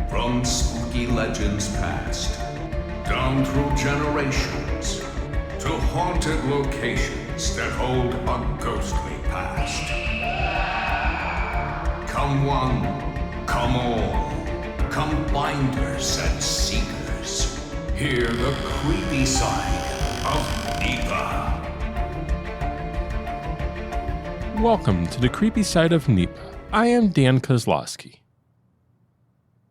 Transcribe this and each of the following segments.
From spooky legends past, down through generations, to haunted locations that hold a ghostly past. Come one, come all, come finders and seekers. Hear the creepy side of NEPA. Welcome to the Creepy Side of NEPA. I am Dan Kosloski.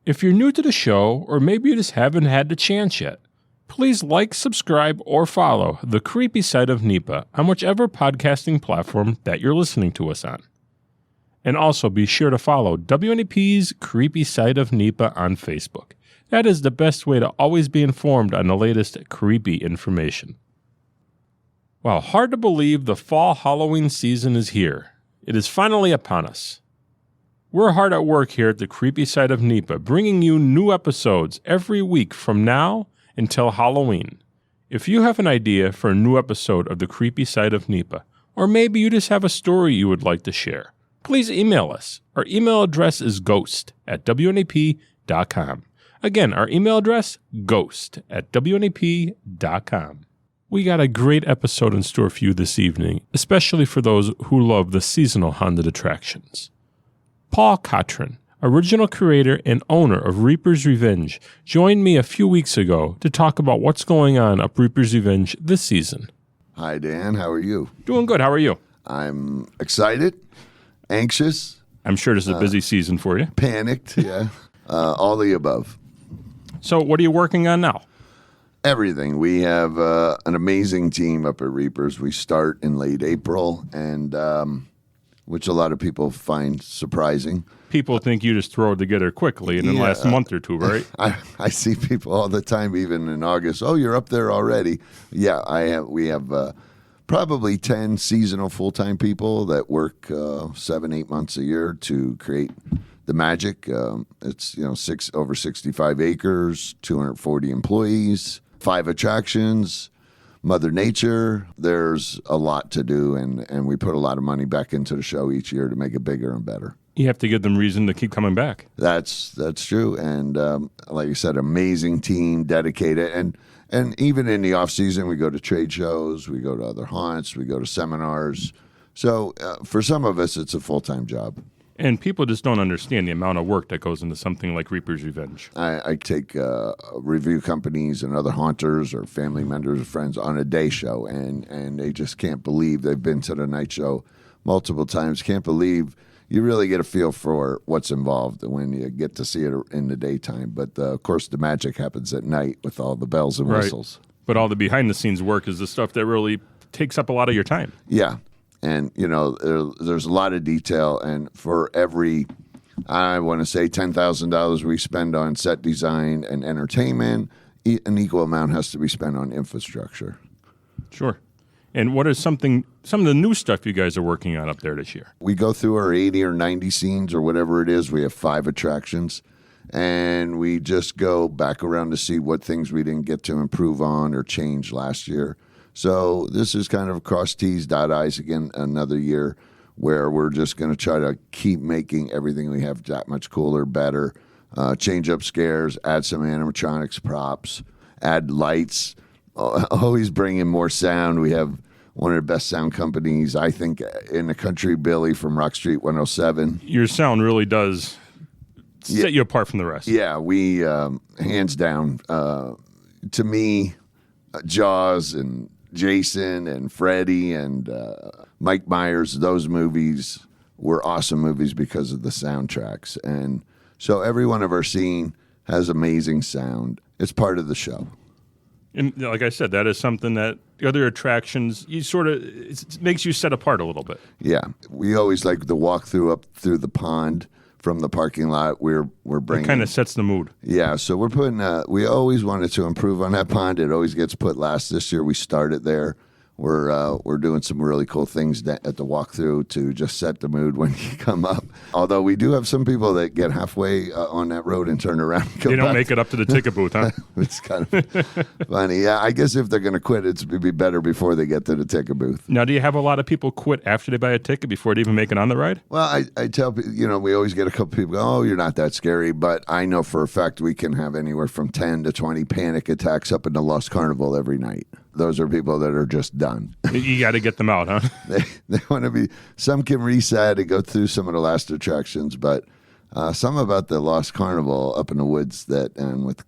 If you're new to the show, or maybe you just haven't had the chance yet, please like, subscribe, or follow the Creepy Side of NEPA on whichever podcasting platform that you're listening to us on. And also be sure to follow WNEP's Creepy Side of NEPA on Facebook. That is the best way to always be informed on the latest creepy information. Well, hard to believe the fall Halloween season is here. It is finally upon us. We're hard at work here at the Creepy Side of NEPA, bringing you new episodes every week from now until Halloween. If you have an idea for a new episode of the Creepy Side of NEPA, or maybe you just have a story you would like to share, please email us. Our email address is ghost@WNEP.com. Again, our email address, ghost@WNEP.com. We got a great episode in store for you this evening, especially for those who love the seasonal haunted attractions. Paul Kotran, original creator and owner of Reapers Revenge, joined me a few weeks ago to talk about what's going on up Reapers Revenge this season. Hi, Dan. How are you? Doing good. How are you? I'm excited, anxious. I'm sure this is a busy season for you. Panicked, yeah. All the above. So what are you working on now? Everything. We have an amazing team up at Reapers. We start in late April, and which a lot of people find surprising. People think you just throw it together quickly in the last month or two, right? I see people all the time, even in August. Oh, you're up there already. Yeah, we have probably 10 seasonal full-time people that work 7-8 months a year to create the magic. It's over 65 acres, 240 employees, 5 attractions, Mother Nature. There's a lot to do, and we put a lot of money back into the show each year to make it bigger and better. You have to give them reason to keep coming back. That's true, and like you said, amazing team, dedicated, and even in the off season, we go to trade shows, we go to other haunts, we go to seminars. So for some of us, it's a full-time job. And people just don't understand the amount of work that goes into something like Reaper's Revenge. I take review companies and other haunters or family members or friends on a day show, and they just can't believe they've been to the night show multiple times. Can't believe you really get a feel for what's involved when you get to see it in the daytime. But, of course, the magic happens at night with all the bells and whistles. Right. But all the behind-the-scenes work is the stuff that really takes up a lot of your time. Yeah. And, there's a lot of detail, and for every, I want to say, $10,000 we spend on set design and entertainment, an equal amount has to be spent on infrastructure. Sure. And what is some of the new stuff you guys are working on up there this year? We go through our 80 or 90 scenes or whatever it is. We have 5 attractions, and we just go back around to see what things we didn't get to improve on or change last year. So this is kind of cross T's, dot I's again, another year where we're just going to try to keep making everything we have that much cooler, better, change up scares, add some animatronics, props, add lights, always bring in more sound. We have one of the best sound companies, I think, in the country, Billy from Rock Street 107. Your sound really does set you apart from the rest. Yeah, we, hands down, to me, Jaws and Jason and Freddy and Mike Myers, those movies were awesome movies because of the soundtracks. And so every one of our scene has amazing sound. It's part of the show. And like I said, that is something that the other attractions, it makes you set apart a little bit. Yeah. We always like the walk up through the pond from the parking lot. We're bringing. It kind of sets the mood. Yeah. So we're putting, we always wanted to improve on that pond. It always gets put last. This year we started there. we're doing some really cool things at the walkthrough to just set the mood when you come up. Although we do have some people that get halfway on that road and turn around and go They don't back. make it up to the ticket booth, huh? It's kind of funny. Yeah, I guess if they're going to quit, it'd be better before they get to the ticket booth. Now, do you have a lot of people quit after they buy a ticket before they even make it on the ride? Well, I tell people, we always get a couple people go, oh, you're not that scary. But I know for a fact we can have anywhere from 10 to 20 panic attacks up in the Lost Carnival every night. Those are people that are just done. You got to get them out, huh? They want to be, some can reset and go through some of the last attractions, but some about the Lost Carnival up in the woods and with the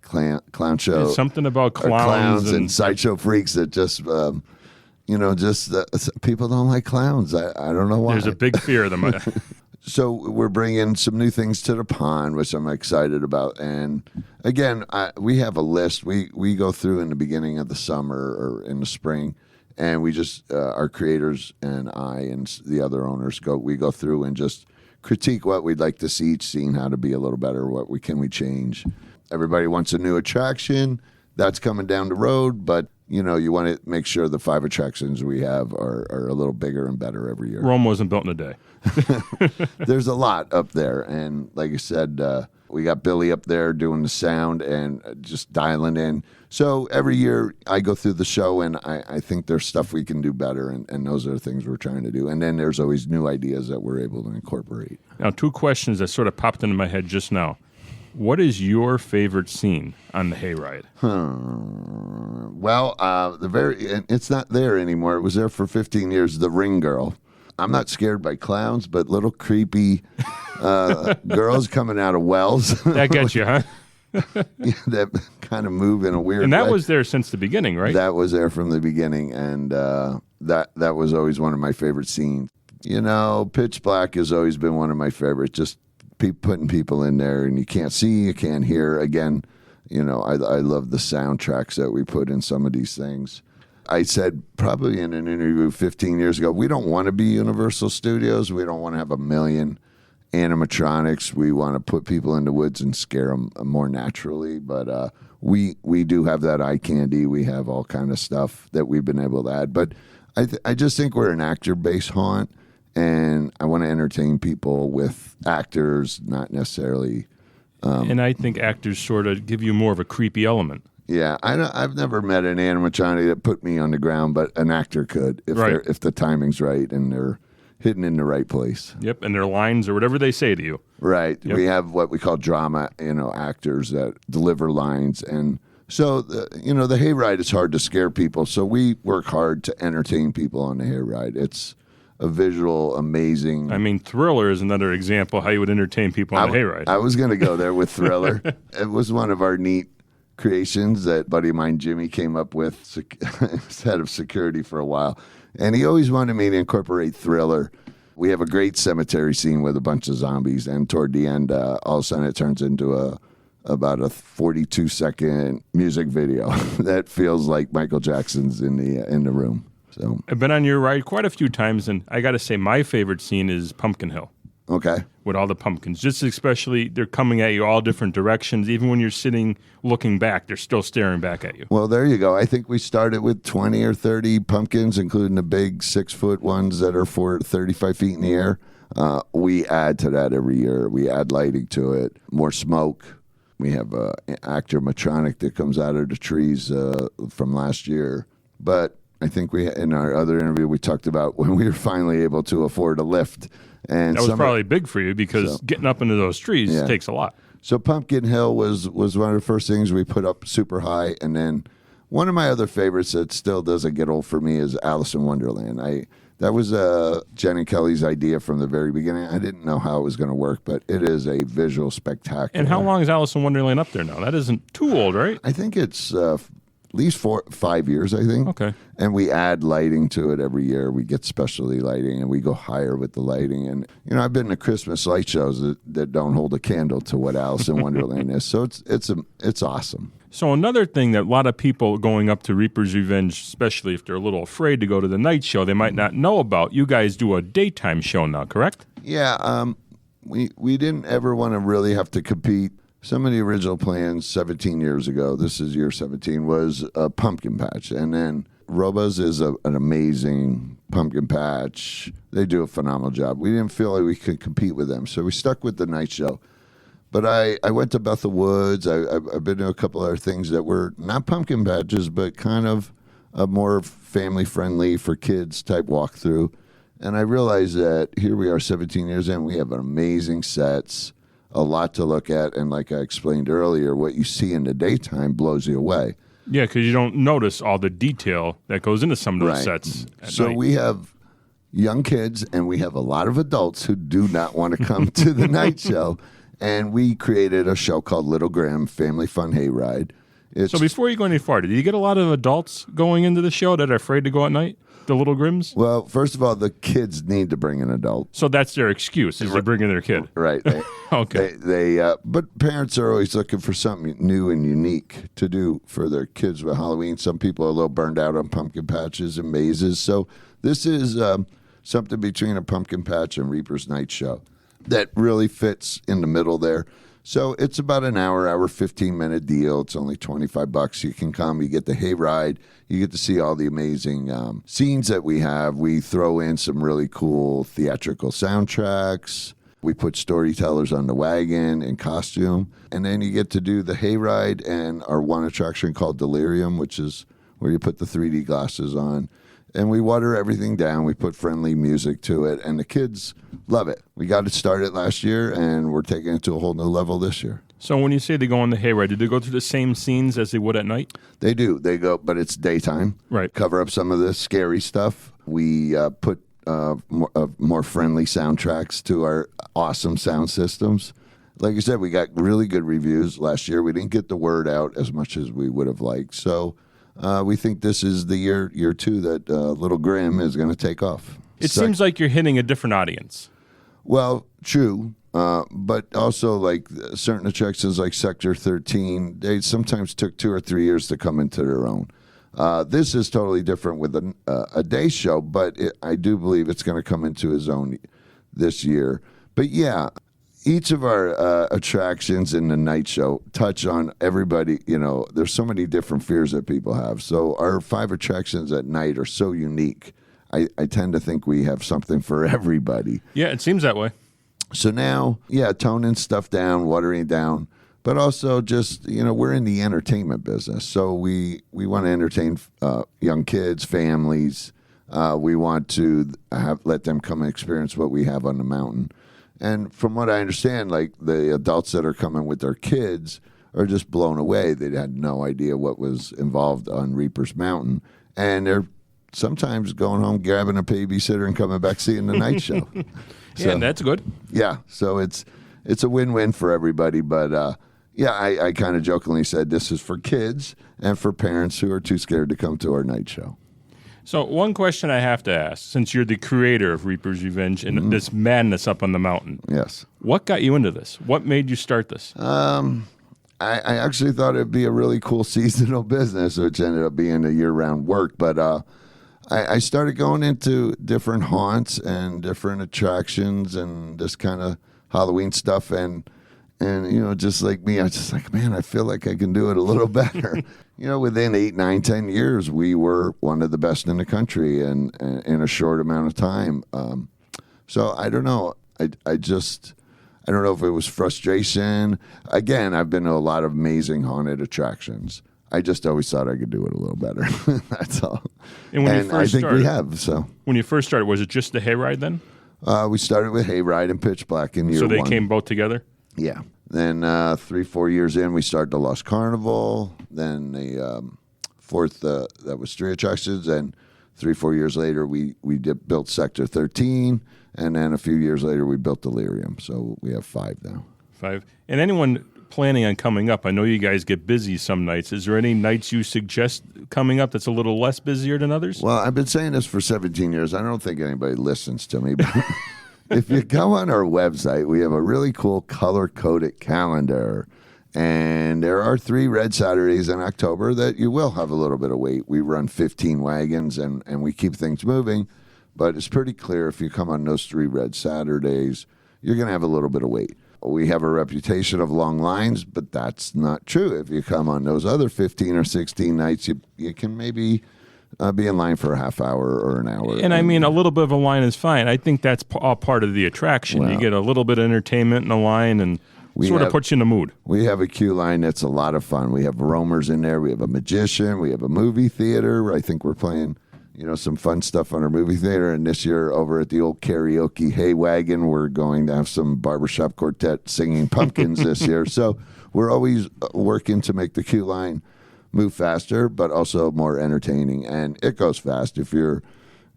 clown show. There's something about clowns and sideshow freaks that just, people don't like clowns. I don't know why. There's a big fear of them. So we're bringing some new things to the pond, which I'm excited about. And again, we have a list. We go through in the beginning of the summer or in the spring, and we just our creators and I and the other owners we go through and just critique what we'd like to see each scene, how to be a little better, what can we change. Everybody wants a new attraction that's coming down the road, but you want to make sure the 5 attractions we have are a little bigger and better every year. Rome wasn't built in a day. There's a lot up there. And like I said, we got Billy up there doing the sound and just dialing in. So every year I go through the show and I think there's stuff we can do better. And those are the things we're trying to do. And then there's always new ideas that we're able to incorporate. Now, 2 questions that sort of popped into my head just now. What is your favorite scene on the hayride? Well, it's not there anymore. It was there for 15 years. The Ring Girl. I'm not scared by clowns, but little creepy girls coming out of wells. That gets you, huh? That kind of move in a weird way. And that was there since the beginning, right? That was there from the beginning, and that was always one of my favorite scenes. Pitch Black has always been one of my favorites. Just putting people in there, and you can't see, you can't hear. Again, I love the soundtracks that we put in some of these things. I said probably in an interview 15 years ago, we don't want to be Universal Studios. We don't want to have a million animatronics. We want to put people in the woods and scare them more naturally. But we do have that eye candy. We have all kind of stuff that we've been able to add. But I just think we're an actor-based haunt, and I want to entertain people with actors, not necessarily. And I think actors sort of give you more of a creepy element. Yeah, I've never met an animatronic that put me on the ground, but an actor could if the timing's right and they're hidden in the right place. Yep, and their lines or whatever they say to you. Right. Yep. We have what we call drama, actors that deliver lines. And so, the hayride is hard to scare people. So we work hard to entertain people on the hayride. It's a visual, amazing. I mean, Thriller is another example how you would entertain people on the hayride. I was going to go there with Thriller. It was one of our neat creations that buddy of mine, Jimmy, came up with, head of security for a while. And he always wanted me to incorporate Thriller. We have a great cemetery scene with a bunch of zombies, and toward the end, all of a sudden it turns into about a 42-second music video that feels like Michael Jackson's in the room. So I've been on your ride quite a few times, and I got to say my favorite scene is Pumpkin Hill. Okay. With all the pumpkins. Just especially, they're coming at you all different directions. Even when you're sitting looking back, they're still staring back at you. Well, there you go. I think we started with 20 or 30 pumpkins, including the big 6-foot ones that are 35 feet in the air. We add to that every year. We add lighting to it, more smoke. We have an actor-matronic that comes out of the trees from last year. But I think in our other interview, we talked about when we were finally able to afford a lift. And that was probably big for you because getting up into those trees takes a lot. So Pumpkin Hill was one of the first things we put up super high. And then one of my other favorites that still doesn't get old for me is Alice in Wonderland. That was Jen and Kelly's idea from the very beginning. I didn't know how it was going to work, but it is a visual spectacular. And how long is Alice in Wonderland up there now? That isn't too old, right? I think it's at least 5 years, I think. Okay. And we add lighting to it every year. We get specialty lighting, and we go higher with the lighting. And, I've been to Christmas light shows that don't hold a candle to what Alice in Wonderland is. So it's awesome. So another thing that a lot of people going up to Reapers Revenge, especially if they're a little afraid to go to the night show, they might not know about. You guys do a daytime show now, correct? Yeah. We didn't ever want to really have to compete. Some of the original plans 17 years ago, this is year 17, was a pumpkin patch. And then Roba's is an amazing pumpkin patch. They do a phenomenal job. We didn't feel like we could compete with them, so we stuck with the night show. But I went to Bethel Woods. I've been to a couple other things that were not pumpkin patches, but kind of a more family-friendly for kids type walkthrough. And I realized that here we are 17 years in, we have amazing sets, a lot to look at. And like I explained earlier, what you see in the daytime blows you away. Yeah, because you don't notice all the detail that goes into some of those sets at So night. we have young kids and we have a lot of adults who do not want to come to the night show. And we created a show called Little Grimm Family Fun Hayride. So before you go any farther, do you get a lot of adults going into the show that are afraid to go at night? The Little Grimms? Well, first of all, the kids need to bring an adult. So that's their excuse, is they're bringing their kid. Right. Okay. But parents are always looking for something new and unique to do for their kids with Halloween. Some people are a little burned out on pumpkin patches and mazes. So this is something between a pumpkin patch and Reaper's Night Show that really fits in the middle there. So it's about an hour 15-minute deal. It's only $25. You can come. You get the hayride. You get to see all the amazing scenes that we have. We throw in some really cool theatrical soundtracks. We put storytellers on the wagon in costume. And then you get to do the hayride and our one attraction called Delirium, which is where you put the 3D glasses on. And we water everything down. We put friendly music to it, and the kids love it. We got it started last year, and we're taking it to a whole new level this year. So when you say they go on the hayride, do they go through the same scenes as they would at night? They do. They go, but it's daytime. Right. Cover up some of the scary stuff. We put more friendly soundtracks to our awesome sound systems. Like I said, we got really good reviews last year. We didn't get the word out as much as we would have liked. So we think this is the year two that Little Grimm is going to take off. It seems like you're hitting a different audience. Well, true. But also, like certain attractions like Sector 13, they sometimes took 2 or 3 years to come into their own. This is totally different with a day show, but I do believe it's going to come into its own this year. But yeah, each of our attractions in the night show touch on everybody. You know, there's so many different fears that people have. So our 5 attractions at night are so unique. I tend to think we have something for everybody. Yeah, it seems that way. So now, yeah, toning stuff down, watering down, but also just, you know, we're in the entertainment business. So we want to entertain young kids, families. We want to let them come and experience what we have on the mountain. And from what I understand, like the adults that are coming with their kids are just blown away. They had no idea what was involved on Reaper's Mountain. And they're sometimes going home, grabbing a babysitter and coming back seeing the night show. Yeah, and that's good. Yeah, so it's a win-win for everybody. But yeah, I kind of jokingly said this is for kids and for parents who are too scared to come to our night show. So one question I have to ask, since you're the creator of Reapers Revenge and this madness up on the mountain. Yes. What got you into this? What made you start this? I actually thought it'd be a really cool seasonal business, which ended up being a year-round work. But I started going into different haunts and different attractions and this kind of Halloween stuff. And you know, just like me, I was just like, man, I feel like I can do it a little better. You know, within 8, 9, 10 years, we were one of the best in the country and in a short amount of time. So I don't know. I don't know if it was frustration. Again, I've been to a lot of amazing haunted attractions. I just always thought I could do it a little better. That's all. And when you first started, we have. So when you first started, was it just the hayride then? We started with hayride and Pitch Black in year 1. So they came both together? Yeah. Then 3-4 years in, we started the Lost Carnival. Then the fourth, that was 3 attractions. And 3-4 years later, we built Sector 13. And then a few years later, we built Delirium. So we have 5 now. 5. And anyone planning on coming up, I know you guys get busy some nights. Is there any nights you suggest coming up that's a little less busier than others? Well, I've been saying this for 17 years. I don't think anybody listens to me. But if you go on our website, we have a really cool color-coded calendar. And there are 3 red Saturdays in October that you will have a little bit of wait. We run 15 wagons, and we keep things moving. But it's pretty clear if you come on those 3 red Saturdays, you're going to have a little bit of wait. We have a reputation of long lines, but that's not true. If you come on those other 15 or 16 nights, you can maybe be in line for a half hour or an hour. And I mean, a little bit of a line is fine. I think that's all part of the attraction. Well, you get a little bit of entertainment in the line and sort of puts you in the mood. We have a queue line that's a lot of fun. We have roamers in there. We have a magician. We have a movie theater. I think we're playing, some fun stuff on our movie theater. And this year over at the old karaoke hay wagon, we're going to have some barbershop quartet singing pumpkins this year. So we're always working to make the queue line move faster, but also more entertaining. And it goes fast if you're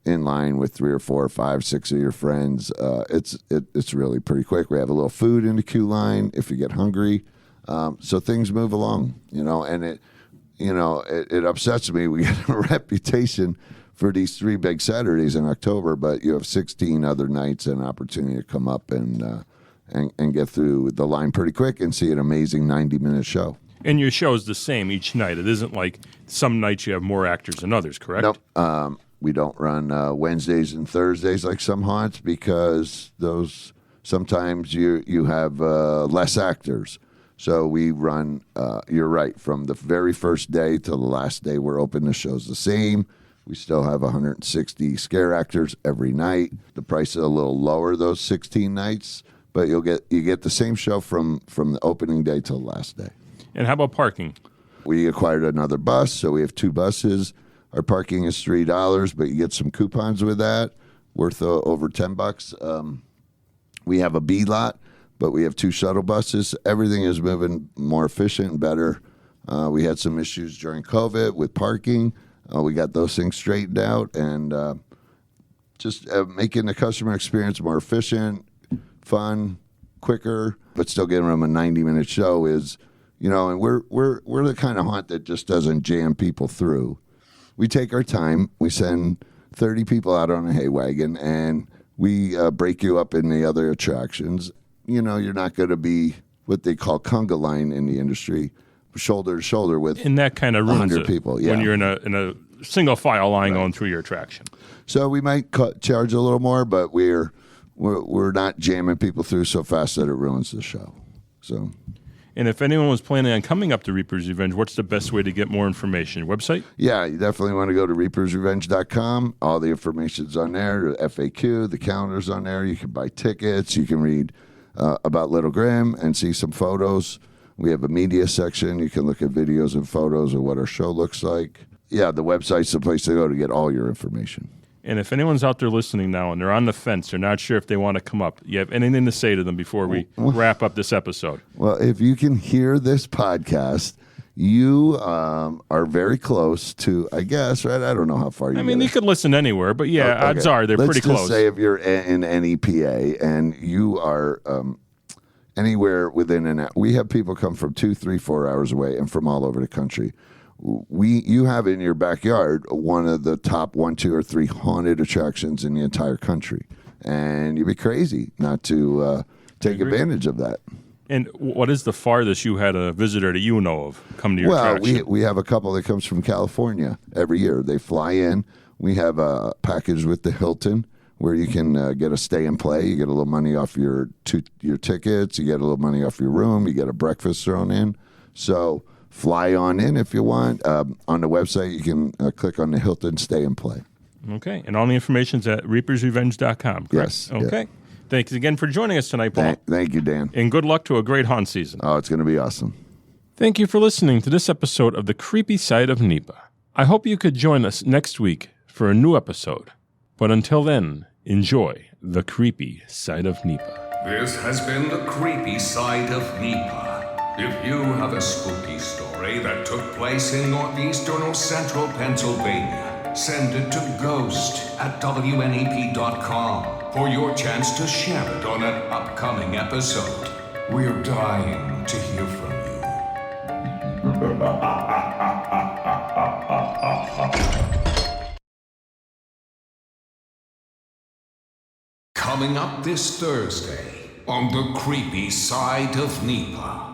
in line with 3 or 4 or 5, 6 of your friends. It's really pretty quick. We have a little food in the queue line if you get hungry. So things move along, and it upsets me. We get a reputation for these 3 big Saturdays in October, but you have 16 other nights and an opportunity to come up and get through the line pretty quick and see an amazing 90-minute show. And your show is the same each night. It isn't like some nights you have more actors than others, correct? Nope. We don't run Wednesdays and Thursdays like some haunts because those sometimes you have less actors. So we run, you're right, from the very first day to the last day we're open, the show's the same. We still have 160 scare actors every night. The price is a little lower those 16 nights, but you get the same show from the opening day till the last day. And how about parking? We acquired another bus, so we have 2 buses. Our parking is $3, but you get some coupons with that, worth over $10. We have a B lot, but we have 2 shuttle buses. Everything is moving more efficient and better. We had some issues during COVID with parking. We got those things straightened out, and just making the customer experience more efficient, fun, quicker, but still giving them a 90-minute show is, and we're the kind of haunt that just doesn't jam people through. We take our time. We send 30 people out on a hay wagon, and we break you up in the other attractions. You're not going to be what they call conga line in the industry, shoulder to shoulder with and that kind of ruins 100 it people. Yeah. When you're in a single file line going through your attraction. So we might charge a little more, but we're not jamming people through so fast that it ruins the show. So. And if anyone was planning on coming up to Reapers Revenge, what's the best way to get more information? Your website? Yeah, you definitely want to go to reapersrevenge.com. All the information's on there, the FAQ, the calendar's on there. You can buy tickets. You can read about Little Grim and see some photos. We have a media section. You can look at videos and photos of what our show looks like. Yeah, the website's the place to go to get all your information. And if anyone's out there listening now and they're on the fence, they're not sure if they want to come up, you have anything to say to them before we wrap up this episode? Well, if you can hear this podcast, you are very close to, I guess, right? I don't know how far you you could listen anywhere, but yeah, okay. Odds are they're pretty close. Let's just say if you're in NEPA and you are anywhere within an hour. We have people come from 2, 3, 4 hours away and from all over the country. You have in your backyard one of the top 1, 2, or 3 haunted attractions in the entire country, and you'd be crazy not to take advantage of that. And what is the farthest you had a visitor that you know of come to your attraction? Well, we have a couple that comes from California every year. They fly in. We have a package with the Hilton where you can get a stay and play. You get a little money off your tickets. You get a little money off your room. You get a breakfast thrown in. So fly on in if you want. On the website, you can click on the Hilton Stay and Play. Okay. And all the information's at reapersrevenge.com, correct? Yes. Okay. Yeah. Thanks again for joining us tonight, Paul. Thank you, Dan. And good luck to a great haunt season. Oh, it's going to be awesome. Thank you for listening to this episode of The Creepy Side of NEPA. I hope you could join us next week for a new episode. But until then, enjoy The Creepy Side of NEPA. This has been The Creepy Side of NEPA. If you have a spooky story that took place in northeastern or central Pennsylvania, send it to ghost@WNEP.com for your chance to share it on an upcoming episode. We're dying to hear from you. Coming up this Thursday on The Creepy Side of NEPA.